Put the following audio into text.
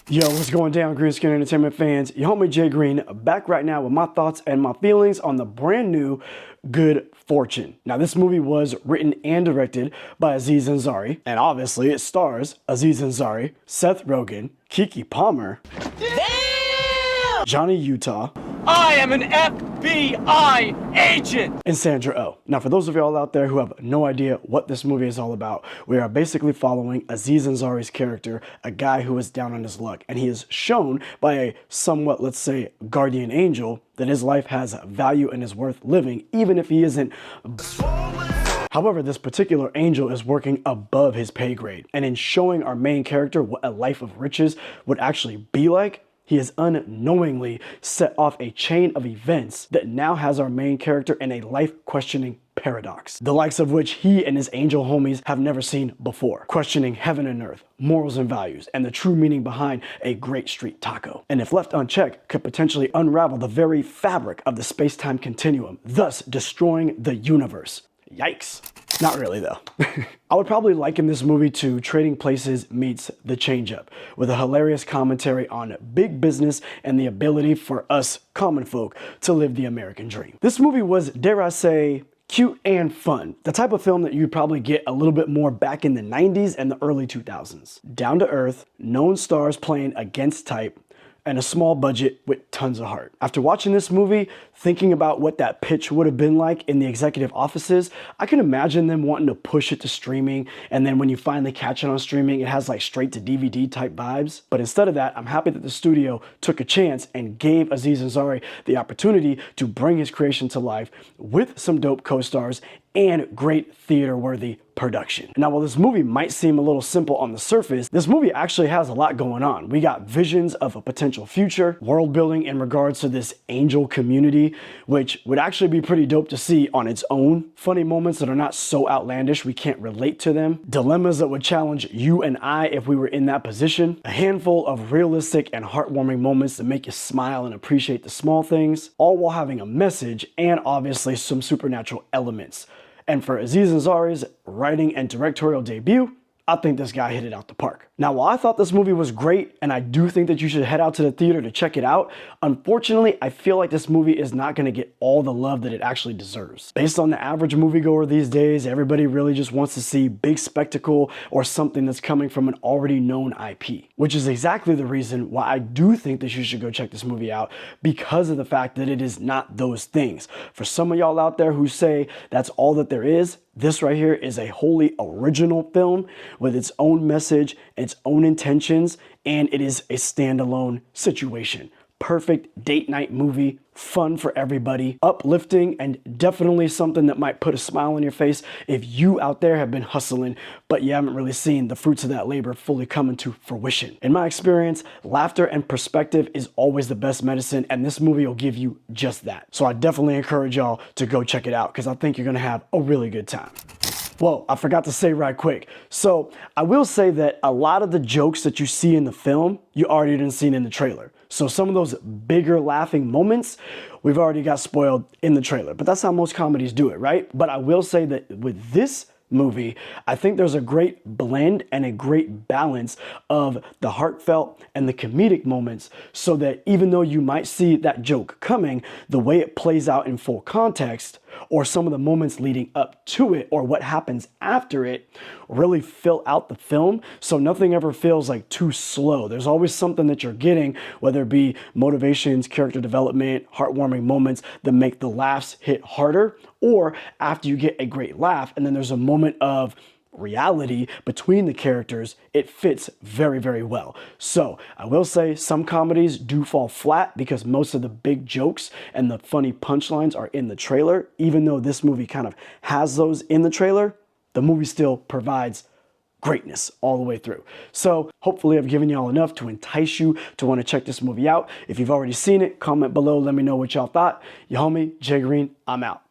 Yo, what's going down, Green Screen Entertainment fans? Your homie Jay Green back right now with my thoughts and my feelings on the brand new Good Fortune. Now, this movie was written and directed by Aziz Ansari, and obviously it stars Aziz Ansari, Seth Rogen, Keke Palmer, damn! Johnny Utah, I am an FBI agent! and Sandra Oh. Now, for those of y'all out there who have no idea what this movie is all about, we are basically following Aziz Ansari's character, a guy who is down on his luck, and he is shown by a somewhat, let's say, guardian angel that his life has value and is worth living, even if he isn't. However, this particular angel is working above his pay grade, and in showing our main character what a life of riches would actually be like, he has unknowingly set off a chain of events that now has our main character in a life-questioning paradox, the likes of which he and his angel homies have never seen before, questioning heaven and earth, morals and values, and the true meaning behind a great street taco. And if left unchecked, could potentially unravel the very fabric of the space-time continuum, thus destroying the universe. Yikes. Not really, though. I would probably liken this movie to Trading Places meets The Change Up, with a hilarious commentary on big business and the ability for us common folk to live the American dream. This movie was, dare I say, cute and fun. The type of film that you'd probably get a little bit more back in the 90s and the early 2000s. Down to earth, known stars playing against type, and a small budget with tons of heart. After watching this movie, thinking about what that pitch would have been like in the executive offices, I can imagine them wanting to push it to streaming, and then when you finally catch it on streaming, it has like straight to DVD type vibes. But instead of that, I'm happy that the studio took a chance and gave Aziz Ansari the opportunity to bring his creation to life with some dope co-stars and great theater-worthy production. Now, while this movie might seem a little simple on the surface, this movie actually has a lot going on. We got visions of a potential future, world building in regards to this angel community, which would actually be pretty dope to see on its own. Funny moments that are not so outlandish we can't relate to them. Dilemmas that would challenge you and I if we were in that position. A handful of realistic and heartwarming moments that make you smile and appreciate the small things, all while having a message and obviously some supernatural elements. And for Aziz Ansari's writing and directorial debut, I think this guy hit it out the park. Now, while I thought this movie was great, and I do think that you should head out to the theater to check it out, unfortunately, I feel like this movie is not gonna get all the love that it actually deserves. Based on the average moviegoer these days, everybody really just wants to see big spectacle or something that's coming from an already known IP, which is exactly the reason why I do think that you should go check this movie out, because of the fact that it is not those things. For some of y'all out there who say that's all that there is, this right here is a wholly original film with its own message, its own intentions, and it is a standalone situation. Perfect date night movie, fun for everybody, uplifting, and definitely something that might put a smile on your face if you out there have been hustling, but you haven't really seen the fruits of that labor fully coming to fruition. In my experience, laughter and perspective is always the best medicine, and this movie will give you just that. So I definitely encourage y'all to go check it out, because I think you're gonna have a really good time. Whoa, I forgot to say right quick. So I will say that a lot of the jokes that you see in the film, you already done seen in the trailer. So some of those bigger laughing moments, we've already got spoiled in the trailer, but that's how most comedies do it, right? But I will say that with this movie, I think there's a great blend and a great balance of the heartfelt and the comedic moments, so that even though you might see that joke coming, the way it plays out in full context, or some of the moments leading up to it, or what happens after it, really fill out the film, so nothing ever feels like too slow. There's always something that you're getting, whether it be motivations, character development, heartwarming moments that make the laughs hit harder, or after you get a great laugh and then there's a moment of reality between the characters, it fits very, very well. So I will say some comedies do fall flat because most of the big jokes and the funny punchlines are in the trailer. Even though this movie kind of has those in the trailer, the movie still provides greatness all the way through. So hopefully I've given y'all enough to entice you to want to check this movie out. If you've already seen it, comment below, let me know what y'all thought. Your homie, Jay Green, I'm out.